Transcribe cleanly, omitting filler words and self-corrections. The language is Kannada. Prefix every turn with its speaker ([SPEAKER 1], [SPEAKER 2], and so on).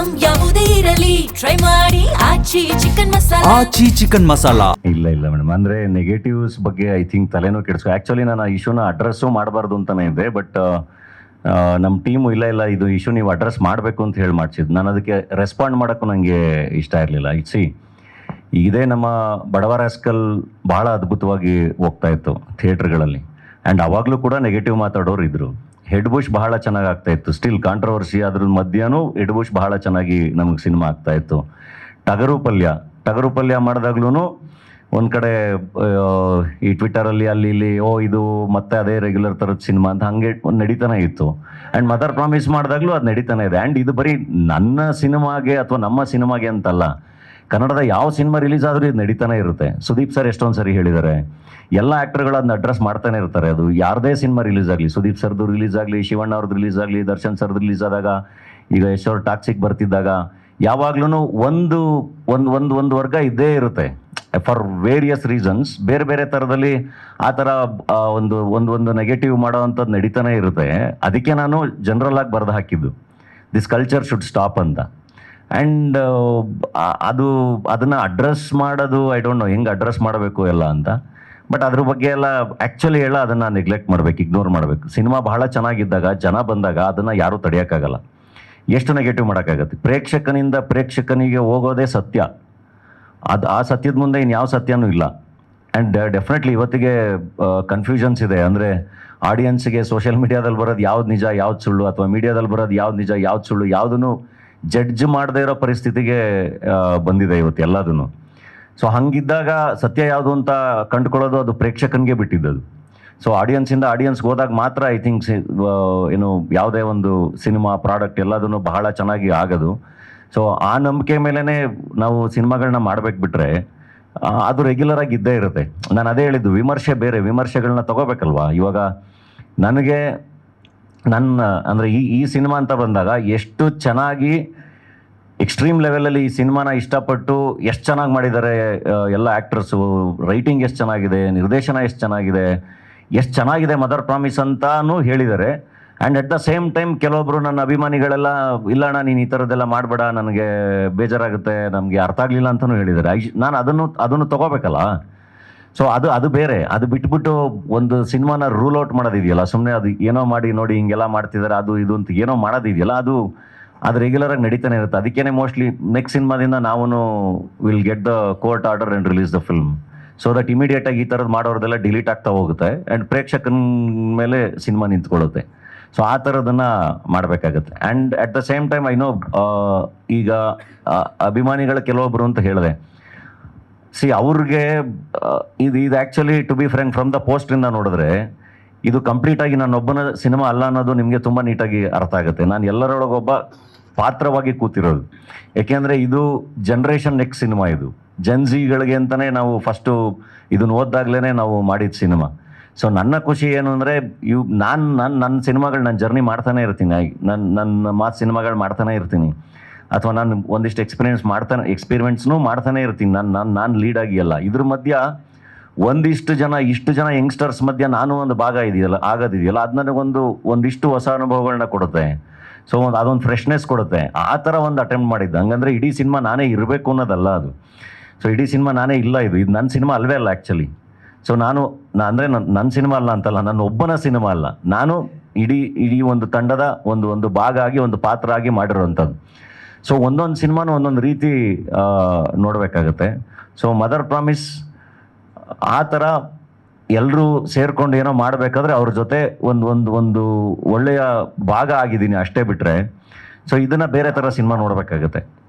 [SPEAKER 1] ಐಟಂ ಯಾವುದೇ ಇರಲಿ ಟ್ರೈ ಮಾಡಿ ಆಚಿ ಚಿಕನ್ ಮಸಾಲಾ.
[SPEAKER 2] ಆಚಿ ಚಿಕನ್ ಮಸಾಲಾ.
[SPEAKER 3] ಇಲ್ಲ ಮೇಡಮ್, ಅಂದ್ರೆ ನೆಗೆಟಿವ್ಸ್ ಬಗ್ಗೆ ಐ ಥಿಂಕ್ ತಲೆನೂ ಕೆಡಿಸ್ಕೊ. ಆ್ಯಕ್ಚುಲಿ ನಾನು ಆ ಇಶ್ಯೂನ ಅಡ್ರೆಸ್ಸು ಮಾಡಬಾರ್ದು ಅಂತಾನೆ ಇದೆ, ಬಟ್ ನಮ್ಮ ಟೀಮು ಇಲ್ಲ ಇದು ಇಶ್ಯೂ ನೀವು ಅಡ್ರೆಸ್ ಮಾಡಬೇಕು ಅಂತ ಹೇಳಿ ಮಾಡಿಸಿದ್ದು. ನಾನು ಅದಕ್ಕೆ ರೆಸ್ಪಾಂಡ್ ಮಾಡೋಕ್ಕೂ ನನಗೆ ಇಷ್ಟ ಇರಲಿಲ್ಲ. ಇದೇ ನಮ್ಮ ಬಡವ ರಾಸ್ಕಲ್ ಭಾಳ ಅದ್ಭುತವಾಗಿ ಹೋಗ್ತಾ ಇತ್ತು ಥಿಯೇಟ್ರ್ಗಳಲ್ಲಿ, ಆ್ಯಂಡ್ ಅವಾಗಲೂ ಕೂಡ ನೆಗೆಟಿವ್ ಮಾತಾಡೋರು ಇದ್ದರು. ಹೆಡ್ ಬುಷ್ ಬಹಳ ಚೆನ್ನಾಗಿ ಆಗ್ತಾ ಇತ್ತು, ಸ್ಟಿಲ್ ಕಾಂಟ್ರವರ್ಸಿ ಅದ್ರ ಮಧ್ಯನೂ ಹೆಡ್ ಬುಷ್ ಬಹಳ ಚೆನ್ನಾಗಿ ನಮಗೆ ಸಿನಿಮಾ ಆಗ್ತಾ ಇತ್ತು. ಟಗರು ಪಲ್ಯ ಮಾಡಿದಾಗ್ಲೂ ಒಂದು ಕಡೆ ಈ ಟ್ವಿಟ್ಟರಲ್ಲಿ ಅಲ್ಲಿ ಇಲ್ಲಿ ಇದು ಮತ್ತೆ ಅದೇ ರೆಗ್ಯುಲರ್ ಥರದ ಸಿನಿಮಾ ಅಂತ ಹಾಗೆ ನಡೀತಾನೆ ಇತ್ತು. ಆ್ಯಂಡ್ ಮದರ್ ಪ್ರಾಮಿಸ್ ಮಾಡಿದಾಗಲೂ ಅದು ನಡೀತಾನೆ ಇದೆ. ಆ್ಯಂಡ್ ಇದು ಬರೀ ನನ್ನ ಸಿನಿಮಾಗೆ ಅಥವಾ ನಮ್ಮ ಸಿನಿಮಾಗೆ ಅಂತಲ್ಲ, ಕನ್ನಡದ ಯಾವ ಸಿನಿಮಾ ರಿಲೀಸ್ ಆದರೂ ಇದು ನಡೀತಾನೆ ಇರುತ್ತೆ. ಸುದೀಪ್ ಸರ್ ಎಷ್ಟೊಂದು ಸರಿ ಹೇಳಿದ್ದಾರೆ, ಎಲ್ಲ ಆ್ಯಕ್ಟರ್ಗಳು ಅದನ್ನ ಅಡ್ರೆಸ್ ಮಾಡ್ತಾನೆ ಇರ್ತಾರೆ. ಅದು ಯಾರದೇ ಸಿನಿಮಾ ರಿಲೀಸ್ ಆಗಲಿ, ಸುದೀಪ್ ಸರ್ದು ರಿಲೀಸ್ ಆಗಲಿ, ಶಿವಣ್ಣ ಅವ್ರದ್ದು ರಿಲೀಸ್ ಆಗಲಿ, ದರ್ಶನ್ ಸರ್ದು ರಿಲೀಸ್ ಆದಾಗ, ಈಗ ಯಶ್ ಅವ್ರ ಟಾಕ್ಸಿಕ್ ಬರ್ತಿದ್ದಾಗ, ಯಾವಾಗ್ಲೂ ಒಂದು ವರ್ಗ ಇದ್ದೇ ಇರುತ್ತೆ ಫಾರ್ ವೇರಿಯಸ್ ರೀಸನ್ಸ್. ಬೇರೆ ಬೇರೆ ಥರದಲ್ಲಿ ಆ ಥರ ಒಂದು ನೆಗೆಟಿವ್ ಮಾಡೋ ಅಂಥದ್ದು ನಡೀತಾನೆ ಇರುತ್ತೆ. ಅದಕ್ಕೆ ನಾನು ಜನರಲ್ ಆಗಿ ಬರೆದು ಹಾಕಿದ್ದು ದಿಸ್ ಕಲ್ಚರ್ ಶುಡ್ ಸ್ಟಾಪ್ ಅಂತ. ಆ್ಯಂಡ್ ಅದನ್ನು ಅಡ್ರೆಸ್ ಮಾಡೋದು ಐ ಡೋಂಟ್ ನೋ ಹೆಂಗೆ ಅಡ್ರೆಸ್ ಮಾಡಬೇಕು ಎಲ್ಲ ಅಂತ. ಬಟ್ ಅದ್ರ ಬಗ್ಗೆ ಎಲ್ಲ ಆ್ಯಕ್ಚುಲಿ ಅದನ್ನು ನೆಗ್ಲೆಕ್ಟ್ ಮಾಡಬೇಕು, ಇಗ್ನೋರ್ ಮಾಡಬೇಕು. ಸಿನಿಮಾ ಬಹಳ ಚೆನ್ನಾಗಿದ್ದಾಗ, ಜನ ಬಂದಾಗ ಅದನ್ನು ಯಾರೂ ತಡೆಯೋಕ್ಕಾಗಲ್ಲ. ಎಷ್ಟು ನೆಗೆಟಿವ್ ಮಾಡೋಕ್ಕಾಗತ್ತೆ? ಪ್ರೇಕ್ಷಕನಿಂದ ಪ್ರೇಕ್ಷಕನಿಗೆ ಹೋಗೋದೇ ಸತ್ಯ. ಆ ಸತ್ಯದ ಮುಂದೆ ಇನ್ಯಾವ ಸತ್ಯನೂ ಇಲ್ಲ. ಆ್ಯಂಡ್ ಡೆಫಿನೆಟ್ಲಿ ಇವತ್ತಿಗೆ ಕನ್ಫ್ಯೂಷನ್ಸ್ ಇದೆ. ಅಂದರೆ ಆಡಿಯನ್ಸ್ಗೆ ಸೋಷಿಯಲ್ ಮೀಡಿಯಾದಲ್ಲಿ ಬರೋದು ಯಾವ್ದು ನಿಜ ಯಾವ್ದು ಸುಳ್ಳು, ಅಥವಾ ಮೀಡಿಯಾದಲ್ಲಿ ಬರೋದು ಯಾವ್ದು ನಿಜ ಯಾವ್ದು ಸುಳ್ಳು, ಯಾವುದನ್ನು ಜಡ್ಜ್ ಮಾಡದೇ ಇರೋ ಪರಿಸ್ಥಿತಿಗೆ ಬಂದಿದೆ ಇವತ್ತು ಎಲ್ಲದೂ. ಸೊ ಹಂಗಿದ್ದಾಗ ಸತ್ಯ ಯಾವುದು ಅಂತ ಕಂಡುಕೊಳ್ಳೋದು ಅದು ಪ್ರೇಕ್ಷಕನಿಗೆ ಬಿಟ್ಟಿದ್ದದು. ಸೊ ಆಡಿಯನ್ಸ್ಗೆ ಹೋದಾಗ ಮಾತ್ರ ಐ ಥಿಂಕ್ ಯಾವುದೇ ಒಂದು ಸಿನಿಮಾ ಪ್ರಾಡಕ್ಟ್ ಎಲ್ಲದನ್ನು ಬಹಳ ಚೆನ್ನಾಗಿ ಆಗೋದು. ಸೊ ಆ ನಂಬಿಕೆ ಮೇಲೇ ನಾವು ಸಿನಿಮಾಗಳನ್ನ ಮಾಡಬೇಕು. ಬಿಟ್ಟರೆ ಅದು ರೆಗ್ಯುಲರ್ ಆಗಿ ಇದ್ದೇ ಇರುತ್ತೆ. ನಾನು ಅದೇ ಹೇಳಿದ್ದು, ವಿಮರ್ಶೆ ಬೇರೆ, ವಿಮರ್ಶೆಗಳನ್ನ ತಗೋಬೇಕಲ್ವಾ. ಇವಾಗ ನನಗೆ ಅಂದರೆ ಈ ಸಿನಿಮಾ ಅಂತ ಬಂದಾಗ ಎಷ್ಟು ಚೆನ್ನಾಗಿ ಎಕ್ಸ್ಟ್ರೀಮ್ ಲೆವೆಲಲ್ಲಿ ಈ ಸಿನಿಮಾನ ಇಷ್ಟಪಟ್ಟು ಎಷ್ಟು ಚೆನ್ನಾಗಿ ಮಾಡಿದ್ದಾರೆ ಎಲ್ಲ ಆ್ಯಕ್ಟರ್ಸು, ರೈಟಿಂಗ್ ಎಷ್ಟು ಚೆನ್ನಾಗಿದೆ, ನಿರ್ದೇಶನ ಎಷ್ಟು ಚೆನ್ನಾಗಿದೆ ಮದರ್ ಪ್ರಾಮಿಸ್ ಅಂತಾನೂ ಹೇಳಿದ್ದಾರೆ. And at the same time ಕೆಲವೊಬ್ಬರು ನನ್ನ ಅಭಿಮಾನಿಗಳೆಲ್ಲ ಇಲ್ಲ ಅಣ್ಣ ನೀನು ಈ ಥರದ್ದೆಲ್ಲ ಮಾಡಬೇಡ, ನನಗೆ ಬೇಜಾರಾಗುತ್ತೆ, ನಮಗೆ ಅರ್ಥ ಆಗಲಿಲ್ಲ ಅಂತಲೂ ಹೇಳಿದ್ದಾರೆ. ನಾನು ಅದನ್ನು ತಗೋಬೇಕಲ್ಲ. ಸೊ ಅದು ಬೇರೆ. ಅದು ಬಿಟ್ಬಿಟ್ಟು ಒಂದು ಸಿನಿಮಾನ ರೂಲ್ ಔಟ್ ಮಾಡೋದಿದೆಯಲ್ಲ, ಸುಮ್ಮನೆ ಅದು ಏನೋ ಮಾಡಿ ನೋಡಿ ಹಿಂಗೆಲ್ಲ ಮಾಡ್ತಿದ್ದಾರೆ ಅದು ಇದು ಅಂತ ಏನೋ ಮಾಡೋದಿದೆಯಲ್ಲ, ಅದು ರೆಗ್ಯುಲರಾಗಿ ನಡೀತಾನೆ ಇರುತ್ತೆ. ಅದಕ್ಕೇ ಮೋಸ್ಟ್ಲಿ ನೆಕ್ಸ್ಟ್ ಸಿನಿಮಾದಿಂದ ನಾವು will get the court order and release the film, so that ಇಮಿಡಿಯೇಟಾಗಿ ಈ ಥರದ್ದು ಮಾಡೋರ್ದೆಲ್ಲ ಡಿಲೀಟ್ ಆಗ್ತಾ ಹೋಗುತ್ತೆ ಆ್ಯಂಡ್ ಪ್ರೇಕ್ಷಕನ ಮೇಲೆ ಸಿನಿಮಾ ನಿಂತ್ಕೊಳ್ಳುತ್ತೆ. ಸೊ ಆ ಥರದನ್ನು ಮಾಡಬೇಕಾಗತ್ತೆ. And at the same time I know ಈಗ ಅಭಿಮಾನಿಗಳ ಕೆಲವೊಬ್ಬರು ಅಂತ ಹೇಳಿದೆ, ಅವ್ರಿಗೆ ಇದು actually to be frank from the ಪೋಸ್ಟ್ರಿಂದ ನೋಡಿದ್ರೆ ಇದು ಕಂಪ್ಲೀಟಾಗಿ ನನ್ನೊಬ್ಬನ ಸಿನಿಮಾ ಅಲ್ಲ ಅನ್ನೋದು ನಿಮಗೆ ತುಂಬ ನೀಟಾಗಿ ಅರ್ಥ ಆಗುತ್ತೆ. ನಾನು ಎಲ್ಲರೊಳಗೊಬ್ಬ ಪಾತ್ರವಾಗಿ ಕೂತಿರೋದು. ಏಕೆಂದರೆ ಇದು ಜನ್ರೇಷನ್ ನೆಕ್ಸ್ಟ್ ಸಿನಿಮಾ, ಇದು ಜನ್ಝಿಗಳಿಗೆ ಅಂತಲೇ ನಾವು ಫಸ್ಟು ಇದನ್ನು ಓದ್ದಾಗಲೇ ನಾವು ಮಾಡಿದ ಸಿನಿಮಾ. ಸೊ ನನ್ನ ಖುಷಿ ಏನು ಅಂದರೆ ನನ್ನ ಸಿನಿಮಾಗಳು ನಾನು ಜರ್ನಿ ಮಾಡ್ತಾನೆ ಇರ್ತೀನಿ, ನನ್ನ ಮಾತು ಸಿನಿಮಾಗಳು ಮಾಡ್ತಾನೆ ಇರ್ತೀನಿ, ಅಥವಾ ನಾನು ಒಂದಿಷ್ಟು ಎಕ್ಸ್ಪೀರಿಮೆಂಟ್ಸ್ನೂ ಮಾಡ್ತಾನೆ ಇರ್ತೀನಿ ನಾನು ಲೀಡಾಗಿ ಅಲ್ಲ. ಇದ್ರ ಮಧ್ಯ ಇಷ್ಟು ಜನ ಯಂಗ್ಸ್ಟರ್ಸ್ ಮಧ್ಯ ನಾನು ಒಂದು ಭಾಗ ಆಗೋದಿದೆಯಲ್ಲ, ಅದು ನನಗೊಂದಿಷ್ಟು ಹೊಸ ಅನುಭವಗಳನ್ನ ಕೊಡುತ್ತೆ. ಸೊ ಅದೊಂದು ಫ್ರೆಶ್ನೆಸ್ ಕೊಡುತ್ತೆ. ಆ ಥರ ಒಂದು ಅಟೆಂಪ್ಟ್ ಮಾಡಿದ್ದೆ. ಹಂಗಂದರೆ ಇಡೀ ಸಿನಿಮಾ ನಾನೇ ಇರಬೇಕು ಅನ್ನೋದಲ್ಲ ಅದು. ಸೊ ಇಡೀ ಸಿನಿಮಾ ನಾನೇ ಇಲ್ಲ, ಇದು ನನ್ನ ಸಿನಿಮಾ ಅಲ್ವೇ ಅಲ್ಲ ಆ್ಯಕ್ಚುಲಿ. ಸೊ ಅಂದರೆ ನನ್ನ ಸಿನಿಮಾ ಅಲ್ಲ ಅಂತಲ್ಲ, ನನ್ನ ಒಬ್ಬನ ಸಿನಿಮಾ ಅಲ್ಲ, ನಾನು ಇಡೀ ಒಂದು ತಂಡದ ಒಂದು ಭಾಗ ಆಗಿ, ಒಂದು ಪಾತ್ರ ಆಗಿ ಮಾಡಿರೋವಂಥದ್ದು. ಸೊ ಒಂದೊಂದು ಸಿನಿಮಾನು ಒಂದೊಂದು ರೀತಿ ನೋಡಬೇಕಾಗತ್ತೆ. ಸೊ ಮದರ್ ಪ್ರಾಮಿಸ್ ಆ ಥರ ಎಲ್ಲರೂ ಸೇರ್ಕೊಂಡು ಏನೋ ಮಾಡಬೇಕಾದ್ರೆ ಅವ್ರ ಜೊತೆ ಒಂದು ಒಳ್ಳೆಯ ಭಾಗ ಆಗಿದ್ದೀನಿ ಅಷ್ಟೇ ಬಿಟ್ಟರೆ. ಸೊ ಇದನ್ನು ಬೇರೆ ಥರ ಸಿನಿಮಾ ನೋಡಬೇಕಾಗತ್ತೆ.